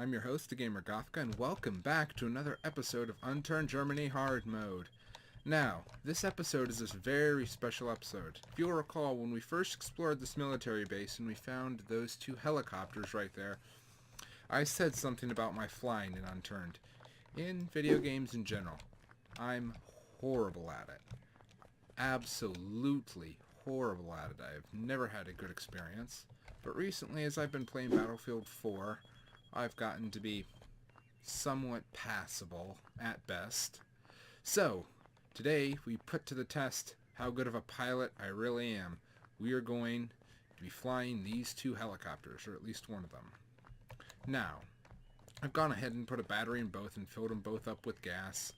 I'm your host, the gamer Gothica, and welcome back to another episode of Unturned Germany Hard Mode. Now, this episode is a very special episode. If you'll recall, when we first explored this military base and we found those two helicopters right there, I said something about my flying in Unturned. In video games in general, I'm horrible at it. Absolutely horrible at it. I've never had a good experience. But recently, as I've been playing Battlefield 4, I've gotten to be somewhat passable at best. So, today we put to the test how good of a pilot I really am. We are going to be flying these two helicopters, or at least one of them. Now, I've gone ahead and put a battery in both and filled them both up with gas.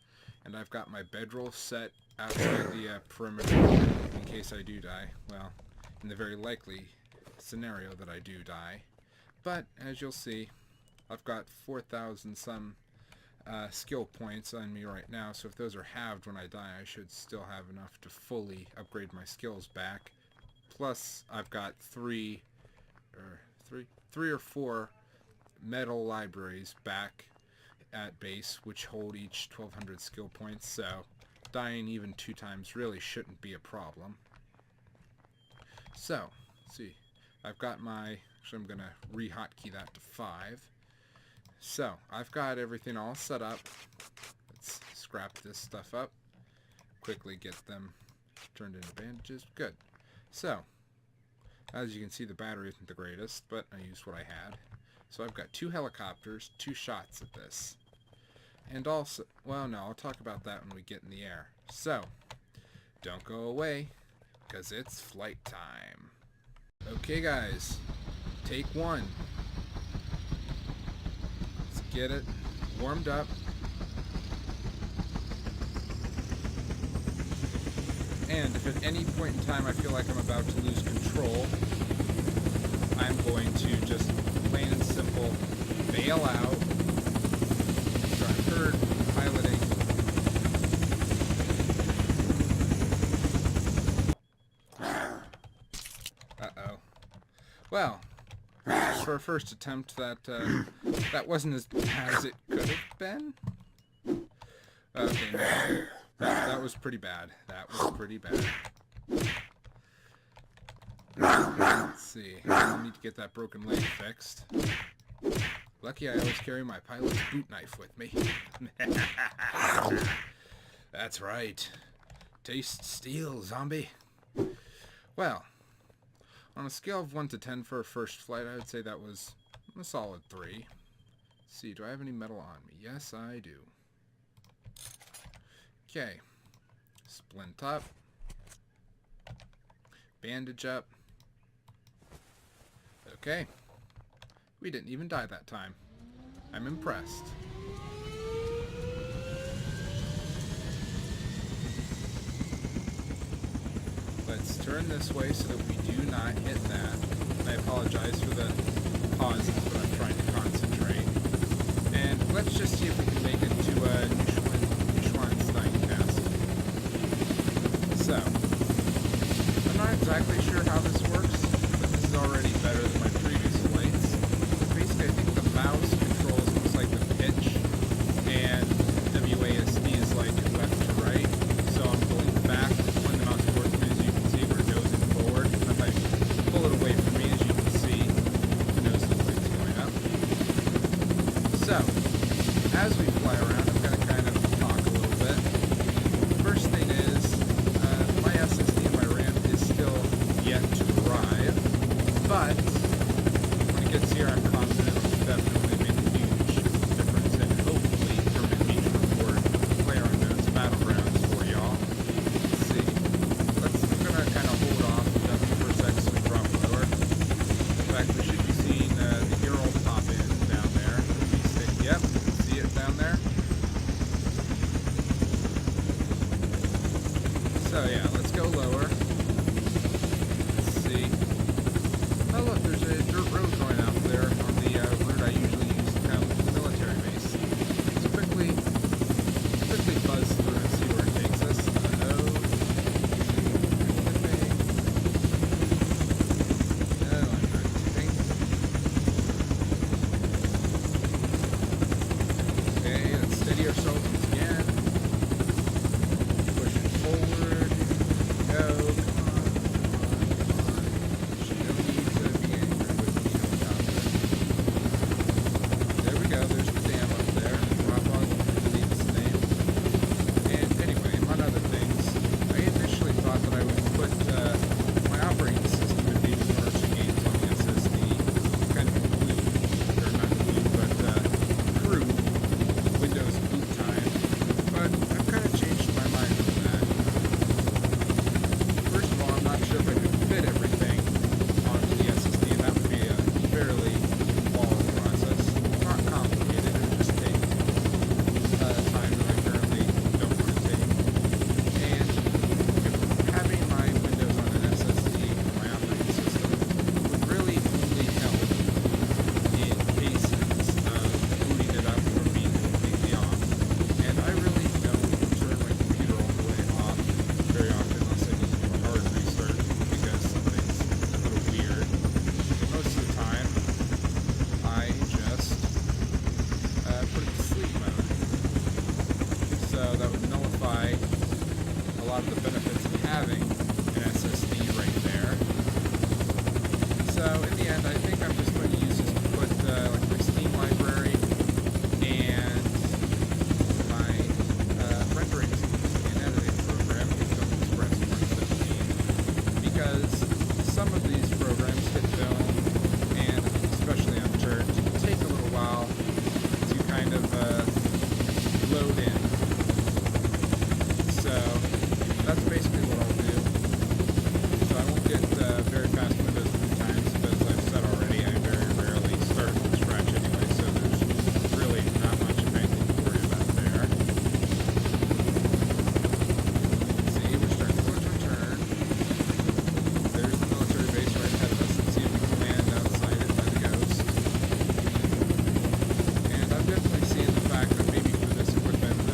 And I've got my bedroll set outside the perimeter in case I do die. Well, in the very likely scenario that I do die. But, as you'll see, I've got 4,000 some skill points on me right now, so if those are halved when I die, I should still have enough to fully upgrade my skills back. Plus, I've got three or four metal libraries back at base, which hold each 1,200 skill points, so dying even 2 times really shouldn't be a problem. So, let's see. I've got my, actually I'm going to re-hotkey that to 5. So, I've got everything all set up. Let's scrap this stuff up. Quickly get them turned into bandages. Good. So, as you can see, the battery isn't the greatest, but I used what I had. So I've got 2 helicopters, 2 shots at this. And also, well no, I'll talk about that when we get in the air. So, don't go away, because it's flight time. Okay guys, take 1. Let's get it warmed up. And if at any point in time I feel like I'm about to lose control, I'm going to just plain and simple bail out, start herd piloting. Uh-oh. Well, for a first attempt, that wasn't as bad as it could have been. Okay, no. That was pretty bad. That was pretty bad. Let's see. I need to get that broken leg fixed. Lucky I always carry my pilot's boot knife with me. That's right. Taste steel, zombie. Well, on a scale of 1 to 10 for a first flight, I would say that was a solid 3. Let's see, do I have any metal on me? Yes, I do. Okay. Splint up. Bandage up. Okay. We didn't even die that time. I'm impressed. Let's turn this way so that we do not hit that. I apologize for the pauses, but I'm trying to concentrate. And let's just see if we can make it to a Neuschwanstein test. So, I'm not exactly sure how this works, but this is already better than my previous flights. Basically, I think the mouse controls looks like the pitch, and WASD is like left to right. So I'm pulling back when the mouse towards me, as you can see, we're nosing forward. And if I pull it away from me, as you can see, the nose of the plate's going up. So, as we fly around, I'm going to kind of talk a little bit. First thing is, my SSD and my RAM is still yet to arrive, but when it gets here, I'm confident it will definitely make a huge difference and hopefully permit me to record PlayerUnknown's Battlegrounds for y'all. Let's see. I'm going to kind of hold off for a second so we drop lower. In fact, we should be seeing the Ural pop in down there. Yep, see it down there? So yeah, let's go lower. Let's see. Oh look, there's a dirt road going out there on the route I usually use to come to the military base. Let's quickly buzz through and see where it takes us. Uh-oh. No, I'm not tipping. So that would nullify a lot of the benefits of having an SSD right there. So in the end, I think I'm just going to use this to put like my Steam library and my rendering and editing program, Film Express 2015, because some of these programs hit film, and especially Unturned, take a little while to kind of load in. So that's basically what I'll do. So I won't get very fast Windows boot times, but as I've said already, I very rarely start from scratch anyway, so there's really not much of anything to worry about there. See, we're starting to go to Return. There's the military base right ahead of us. Let's see if we can land outside it by the Ghost. And I'm definitely seeing the fact that maybe for this it would have been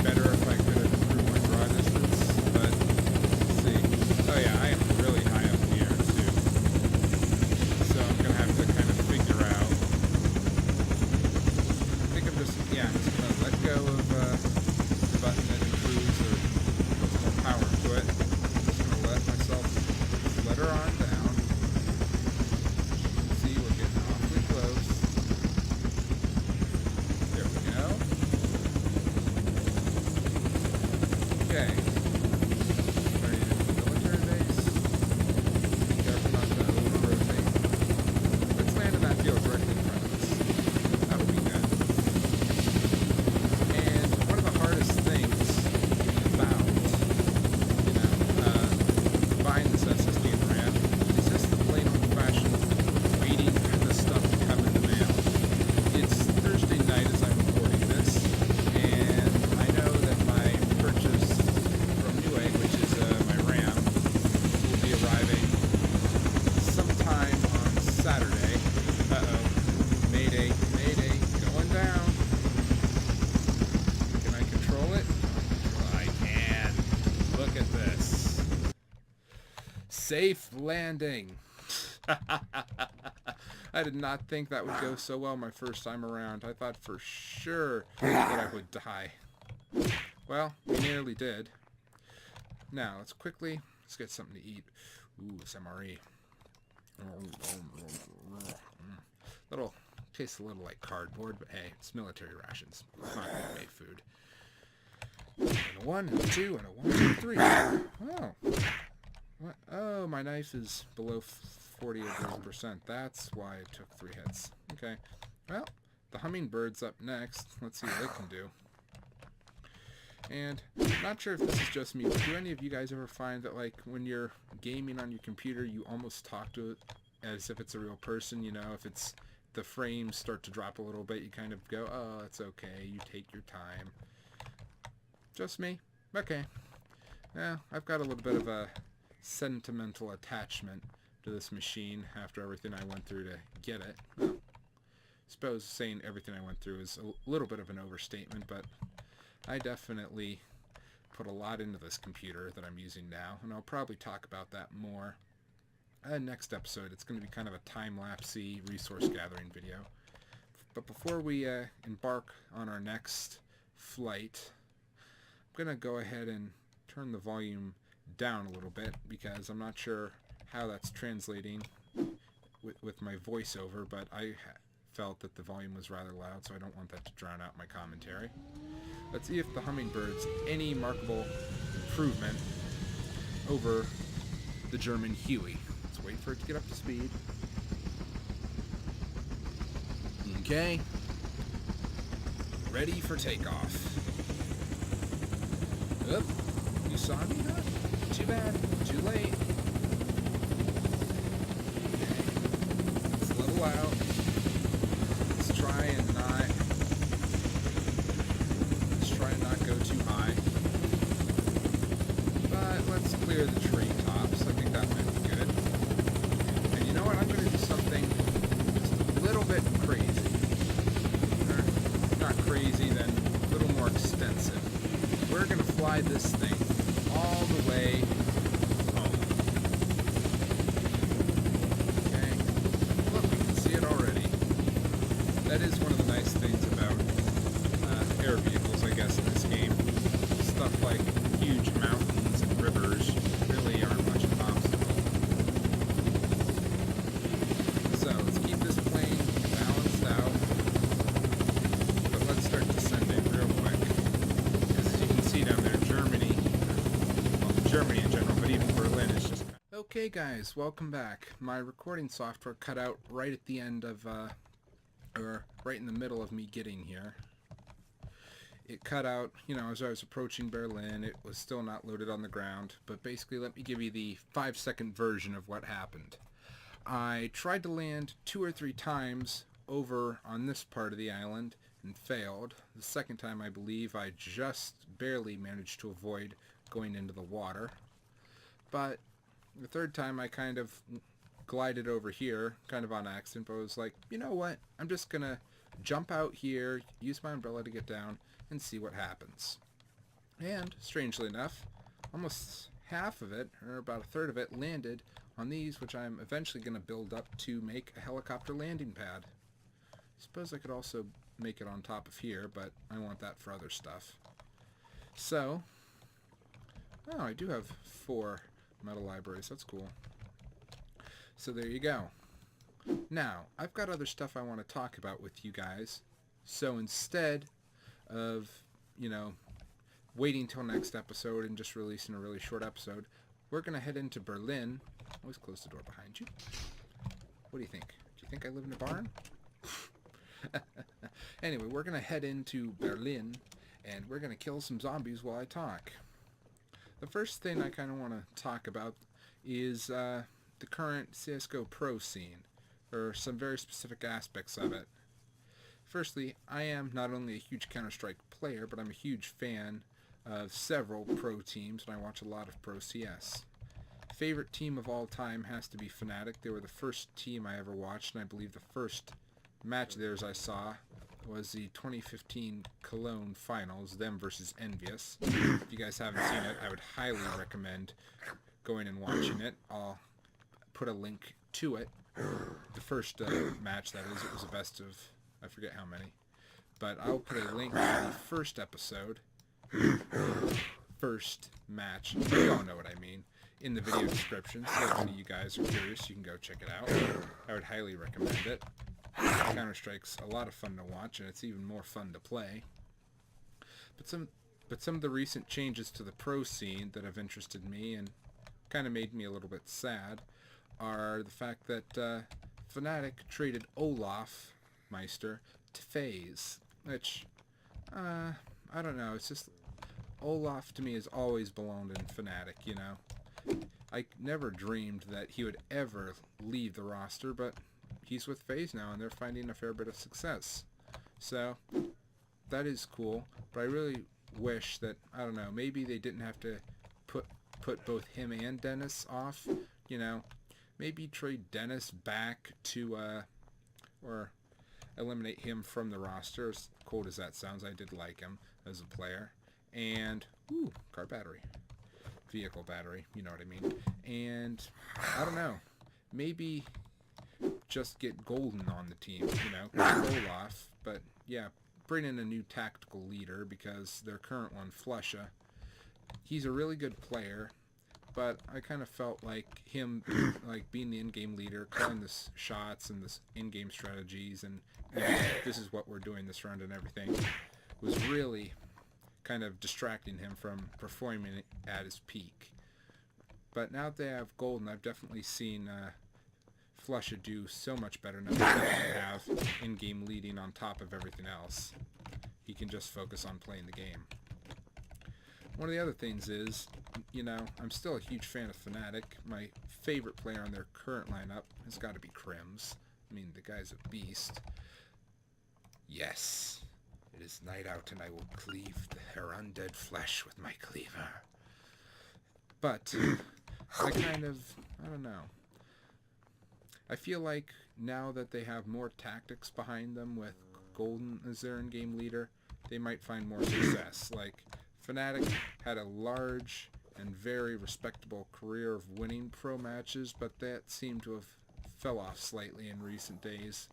better if I could have improved my draw distance, but let's see. Oh yeah, I am really high up in the air too. So I'm going to have to kind of figure out. I think I'm just, yeah, I'm just going to let go of the button that improves or puts more power to it. I'm just going to let myself flutter on down. See, we're getting awfully close. There we go. Okay. Ready to the military base. Careful not to over-rotate. Let's land in that field directly in front of us. That would be good. And one of the hardest things about, buying this SSD and RAM is just the plain old-fashioned waiting for the stuff to come in the mail. It's Thursday night as I'm recording this, and I know that my purchase from Newegg, which is my RAM, will be arriving sometime on Saturday. Uh-oh. Mayday, mayday, going down. Can I control it? I can. Look at this. Safe landing. I did not think that would go so well my first time around. I thought for sure that I would die. Well, we nearly did. Now, let's get something to eat. Ooh, this MRE. Tastes a little like cardboard, but hey, it's military rations. It's not gourmet food. And a 1, and a 2, and a 1, 2, 3. Oh. What? Oh, my knife is below 40%. That's why it took 3 hits. Okay. Well, the hummingbird's up next. Let's see what it can do. And I'm not sure if this is just me, but do any of you guys ever find that, like, when you're gaming on your computer, you almost talk to it as if it's a real person? You know, if it's the frames start to drop a little bit, you kind of go, oh, it's okay, you take your time. Just me? Okay. Yeah, I've got a little bit of a sentimental attachment to this machine after everything I went through to get it. Well, I suppose saying everything I went through is a little bit of an overstatement, but I definitely put a lot into this computer that I'm using now, and I'll probably talk about that more next episode. It's going to be kind of a time-lapsey resource gathering video. But before we embark on our next flight, I'm going to go ahead and turn the volume down a little bit because I'm not sure how that's translating with my voiceover, but I felt that the volume was rather loud, so I don't want that to drown out my commentary. Let's see if the hummingbird's any markable improvement over the German Huey. Let's wait for it to get up to speed. Okay. Ready for takeoff. Oop. You saw me, huh? Too bad. Too late. Okay. Let's level out. Let's try and not go too high. But let's clear the tree tops. I think that might be good. And you know what? I'm going to do something just a little bit crazy. Or not crazy, then a little more extensive. We're going to fly this thing all the way home. Okay? Look, we can see it already. That is one of the nice things about air vehicles, I guess, in this game. Germany in general, but even Berlin is just... Okay guys, welcome back. My recording software cut out right at the end of, or right in the middle of me getting here. It cut out, you know, as I was approaching Berlin. It was still not loaded on the ground, but basically let me give you the 5-second version of what happened. I tried to land 2 or 3 times over on this part of the island and failed. The second time, I believe, I just barely managed to avoid going into the water. But the third time I kind of glided over here, kind of on accident, but I was like, you know what, I'm just gonna jump out here, use my umbrella to get down, and see what happens. And, strangely enough, almost half of it, or about a third of it, landed on these, which I'm eventually going to build up to make a helicopter landing pad. I suppose I could also make it on top of here, but I want that for other stuff. So, oh, I do have 4 metal libraries. That's cool. So there you go. Now, I've got other stuff I want to talk about with you guys. So instead of, you know, waiting till next episode and just releasing a really short episode, we're going to head into Berlin. Always close the door behind you. What do you think? Do you think I live in a barn? Anyway, we're going to head into Berlin, and we're going to kill some zombies while I talk. The first thing I kind of want to talk about is the current CSGO Pro scene, or some very specific aspects of it. Firstly, I am not only a huge Counter-Strike player, but I'm a huge fan of several pro teams, and I watch a lot of Pro CS. Favorite team of all time has to be Fnatic. They were the first team I ever watched, and I believe the first match of theirs I saw was the 2015 Cologne Finals, them versus Envious. If you guys haven't seen it, I would highly recommend going and watching it. I'll put a link to it. The first match, that is, it was a best of, I forget how many. But I'll put a link to the first episode, first match, you all know what I mean, in the video description, so if any of you guys are curious, you can go check it out. I would highly recommend it. Counter-Strike's a lot of fun to watch, and it's even more fun to play. But some of the recent changes to the pro scene that have interested me and kind of made me a little bit sad are the fact that Fnatic traded Olaf Meister to FaZe, which, I don't know, it's just, Olaf to me has always belonged in Fnatic, you know. I never dreamed that he would ever leave the roster, but he's with FaZe now, and they're finding a fair bit of success. So, that is cool, but I really wish that, I don't know, maybe they didn't have to put both him and Dennis off, you know. Maybe trade Dennis back to, or eliminate him from the roster, as cold as that sounds. I did like him as a player. And, ooh, car battery. Vehicle battery, you know what I mean. And, I don't know, maybe just get Golden on the team, you know, Olaf. But, yeah, bring in a new tactical leader, because their current one, Flesha, he's a really good player, but I kind of felt like him, like, being the in-game leader, calling the shots and the in-game strategies, and, you know, this is what we're doing this round and everything, was really kind of distracting him from performing at his peak. But now that they have Golden, I've definitely seen Flesha do so much better now that they have in-game leading on top of everything else. He can just focus on playing the game. One of the other things is, you know, I'm still a huge fan of Fnatic. My favorite player on their current lineup has got to be Crims. I mean, the guy's a beast. Yes, it is night out, and I will cleave her undead flesh with my cleaver. But I kind of, I don't know. I feel like now that they have more tactics behind them with Golden as their in-game leader, they might find more success. Like, Fnatic had a large and very respectable career of winning pro matches, but that seemed to have fell off slightly in recent days.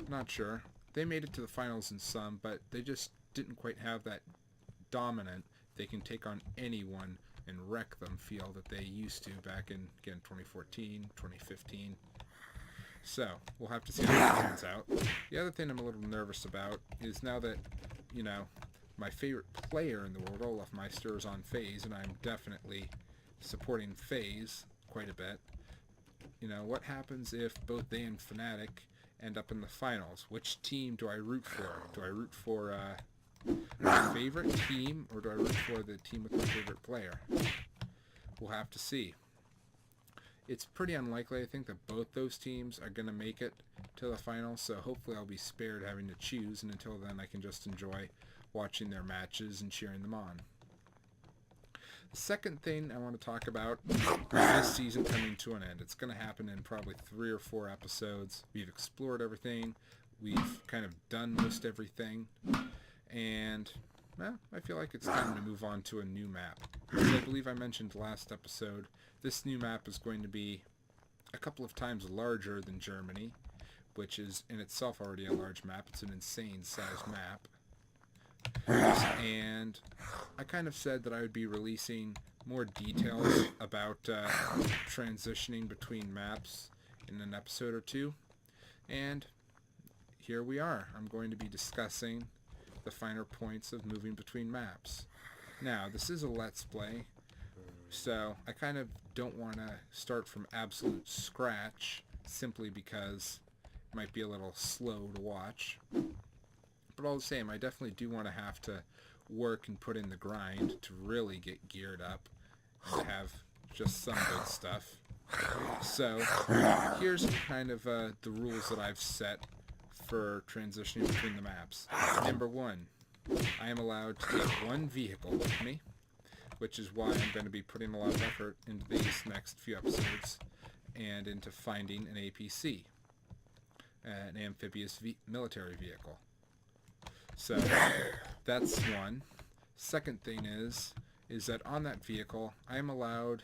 Not sure. They made it to the finals in some, but they just didn't quite have that dominant, they can take on anyone and wreck them feel that they used to back in, again, 2014, 2015. So, we'll have to see how that turns out. The other thing I'm a little nervous about is now that, you know, my favorite player in the world, Olafmeister, is on FaZe, and I'm definitely supporting FaZe quite a bit. You know, what happens if both they and Fnatic end up in the finals? Which team do I root for? Do I root for my favorite team, or do I root for the team with my favorite player? We'll have to see. It's pretty unlikely, I think, that both those teams are going to make it to the finals, so hopefully I'll be spared having to choose, and until then I can just enjoy watching their matches and cheering them on. The second thing I want to talk about is this season coming to an end. It's going to happen in probably 3 or 4 episodes. We've explored everything. We've kind of done most everything. And, well, I feel like it's time to move on to a new map. As I believe I mentioned last episode, this new map is going to be a couple of times larger than Germany, which is in itself already a large map. It's an insane sized map. And I kind of said that I would be releasing more details about transitioning between maps in an episode or 2. And here we are. I'm going to be discussing the finer points of moving between maps. Now, this is a Let's Play, so I kind of don't want to start from absolute scratch simply because it might be a little slow to watch. But all the same, I definitely do want to have to work and put in the grind to really get geared up and have just some good stuff. So, here's kind of the rules that I've set for transitioning between the maps. Number 1, I am allowed to take 1 vehicle with me, which is why I'm going to be putting a lot of effort into these next few episodes and into finding an APC, an amphibious military vehicle. So that's one. Second thing is that on that vehicle, I am allowed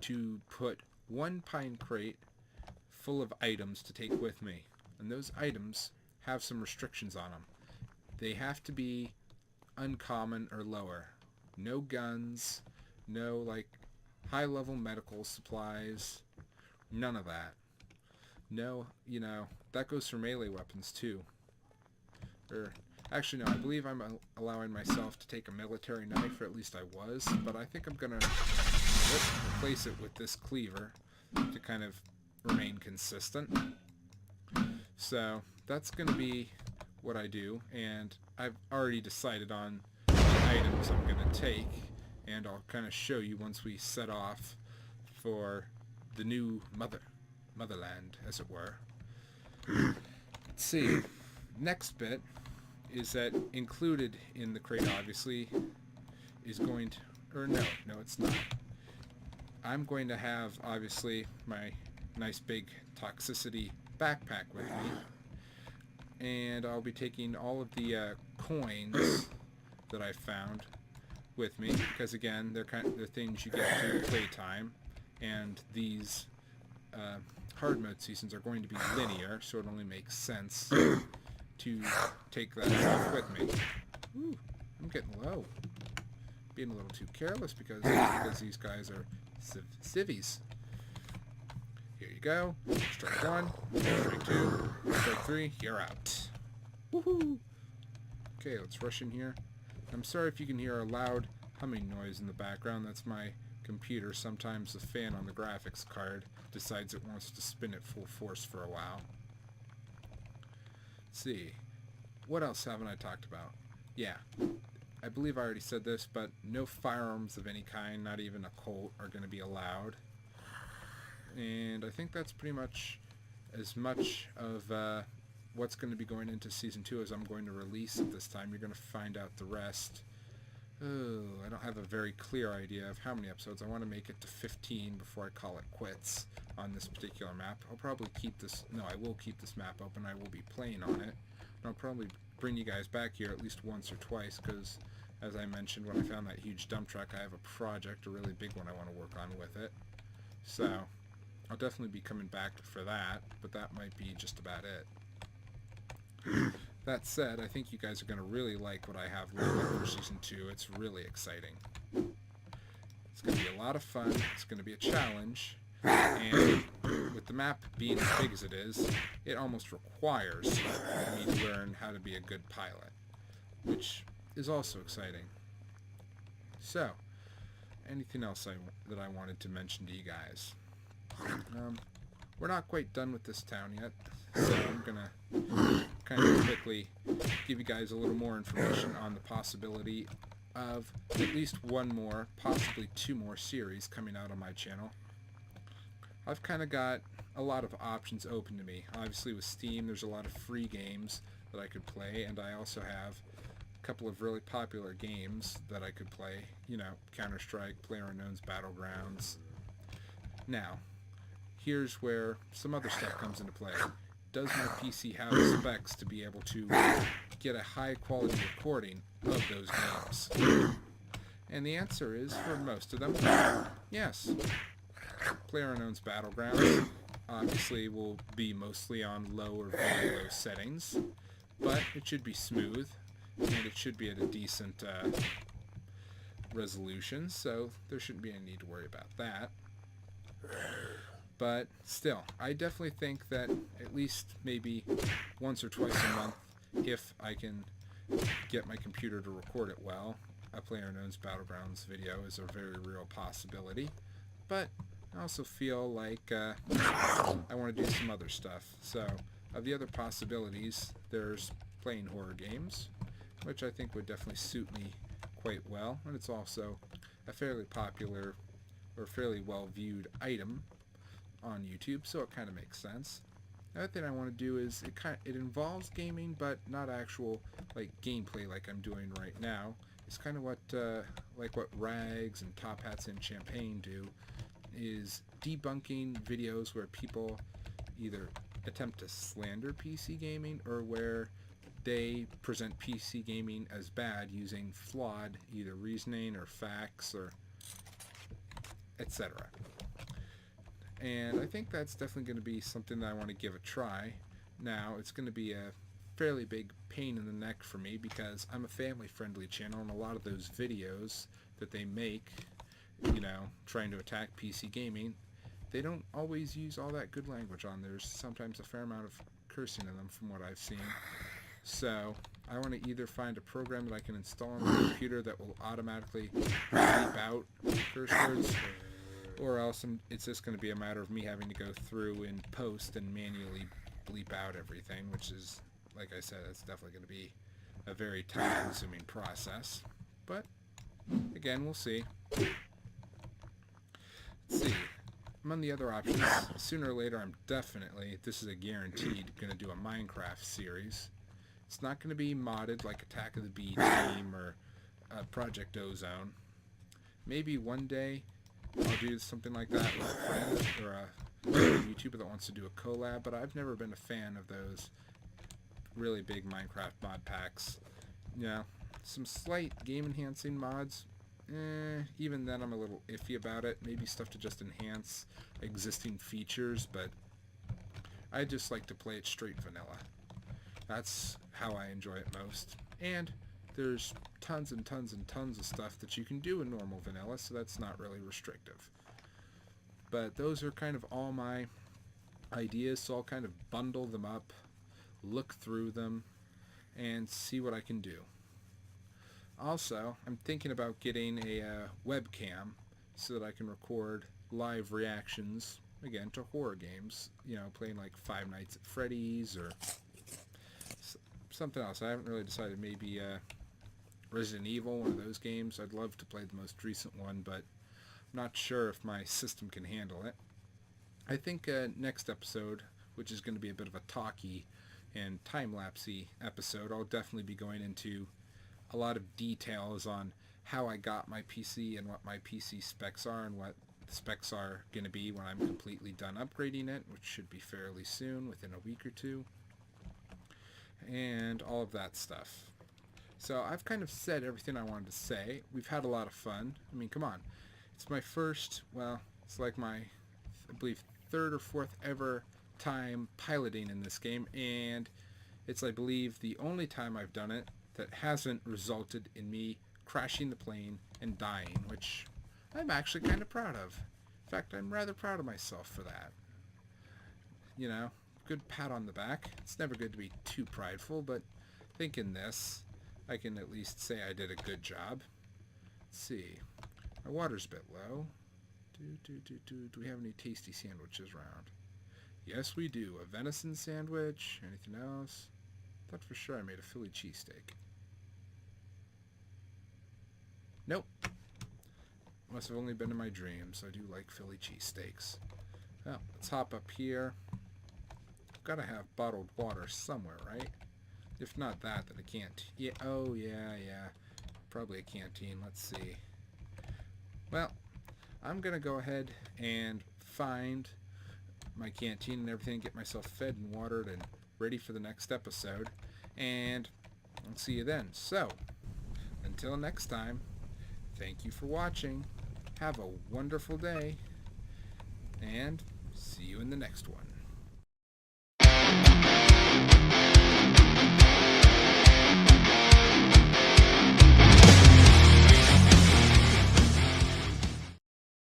to put 1 pine crate full of items to take with me. And those items have some restrictions on them. They have to be uncommon or lower. No guns, no like high-level medical supplies, none of that. No, you know, that goes for melee weapons too. Actually, no, I believe I'm allowing myself to take a military knife, or at least I was, but I think I'm going to replace it with this cleaver to kind of remain consistent. So, that's going to be what I do, and I've already decided on the items I'm going to take, and I'll kind of show you once we set off for the new motherland, as it were. Let's see. Next bit is that included in the crate, obviously, is going to... Or no, it's not. I'm going to have, obviously, my nice big Toxicity Backpack with me. And I'll be taking all of the coins that I found with me, because again, they're things you get through playtime, and these hard mode seasons are going to be linear, so it only makes sense to take that stuff with me. Ooh, I'm getting low. Being a little too careless because these guys are civvies. Here you go. Strike 1, strike 2, strike 3, you're out. Woohoo! Okay, let's rush in here. I'm sorry if you can hear a loud humming noise in the background. That's my computer. Sometimes the fan on the graphics card decides it wants to spin at full force for a while. Let's see. What else haven't I talked about? Yeah. I believe I already said this, but no firearms of any kind, not even a Colt, are going to be allowed. And I think that's pretty much as much of what's going to be going into Season 2 as I'm going to release at this time. You're going to find out the rest. Oh, I don't have a very clear idea of how many episodes. I want to make it to 15 before I call it quits on this particular map. I'll probably keep this... No, I will keep this map open. I will be playing on it. And I'll probably bring you guys back here at least once or twice, because, as I mentioned, when I found that huge dump truck, I have a project, a really big one I want to work on with it. So, I'll definitely be coming back for that, but that might be just about it. That said, I think you guys are going to really like what I have lined up for Season 2. It's really exciting. It's going to be a lot of fun. It's going to be a challenge. And with the map being as big as it is, it almost requires me to learn how to be a good pilot. Which is also exciting. So, anything else that I wanted to mention to you guys? We're not quite done with this town yet, so I'm gonna kind of quickly give you guys a little more information on the possibility of at least one more, possibly two more series coming out on my channel. I've kind of got a lot of options open to me. Obviously with Steam there's a lot of free games that I could play, and I also have a couple of really popular games that I could play. You know, Counter-Strike, PlayerUnknown's Battlegrounds. Now, here's where some other stuff comes into play. Does my PC have the specs to be able to get a high quality recording of those games? And the answer is, for most of them, yes. PlayerUnknown's Battlegrounds obviously will be mostly on low or very low settings, but it should be smooth, and it should be at a decent resolution, so there shouldn't be any need to worry about that. But still, I definitely think that at least maybe once or twice a month, if I can get my computer to record it well, a PlayerUnknown's Battlegrounds video is a very real possibility. But I also feel like I want to do some other stuff. So, of the other possibilities, there's playing horror games, which I think would definitely suit me quite well, and it's also a fairly popular or fairly well viewed item on YouTube, so it kind of makes sense. The other thing I want to do is it involves gaming, but not actual like gameplay like I'm doing right now. It's kind of what like what Rags and Top Hats and Champagne do, is debunking videos where people either attempt to slander PC gaming or where they present PC gaming as bad using flawed either reasoning or facts or etc. And I think that's definitely going to be something that I want to give a try. Now, it's going to be a fairly big pain in the neck for me because I'm a family-friendly channel, and a lot of those videos that they make, you know, trying to attack PC gaming, they don't always use all that good language on. There's sometimes a fair amount of cursing in them from what I've seen. So, I want to either find a program that I can install on my computer that will automatically bleep out curse words, or else it's just going to be a matter of me having to go through and post and manually bleep out everything, which is, like I said, it's definitely going to be a very time-consuming process. But, again, we'll see. Let's see. Among the other options, sooner or later I'm definitely, this is a guaranteed, going to do a Minecraft series. It's not going to be modded like Attack of the B Team or Project Ozone. Maybe one day I'll do something like that with a friend or a YouTuber that wants to do a collab, but I've never been a fan of those really big Minecraft mod packs. Yeah, some slight game enhancing mods, even then I'm a little iffy about it. Maybe stuff to just enhance existing features, but I just like to play it straight vanilla. That's how I enjoy it most. And there's tons and tons and tons of stuff that you can do in normal vanilla, so that's not really restrictive. But those are kind of all my ideas, so I'll kind of bundle them up, look through them, and see what I can do. Also, I'm thinking about getting a webcam so that I can record live reactions, again, to horror games. You know, playing like Five Nights at Freddy's or something else. I haven't really decided. Maybe Resident Evil, one of those games. I'd love to play the most recent one, but I'm not sure if my system can handle it. I think next episode, which is going to be a bit of a talky and time-lapsey episode, I'll definitely be going into a lot of details on how I got my PC and what my PC specs are and what the specs are going to be when I'm completely done upgrading it, which should be fairly soon, within a week or two, and all of that stuff. So I've kind of said everything I wanted to say. We've had a lot of fun. I mean, come on. It's my first, well, it's like my, I believe, third or fourth ever time piloting in this game, and it's, I believe, the only time I've done it that hasn't resulted in me crashing the plane and dying, which I'm actually kind of proud of. In fact, I'm rather proud of myself for that. You know, good pat on the back. It's never good to be too prideful, but I think in this, I can at least say I did a good job. Let's see. My water's a bit low. Do we have any tasty sandwiches around? Yes, we do. A venison sandwich. Anything else? Thought for sure I made a Philly cheesesteak. Nope. Must have only been in my dreams. I do like Philly cheesesteaks. Well, let's hop up here. Gotta have bottled water somewhere, right? If not that, then a canteen. Yeah, oh, yeah. Probably a canteen. Let's see. Well, I'm gonna go ahead and find my canteen and everything, get myself fed and watered and ready for the next episode. And I'll see you then. So, until next time, thank you for watching. Have a wonderful day. And see you in the next one.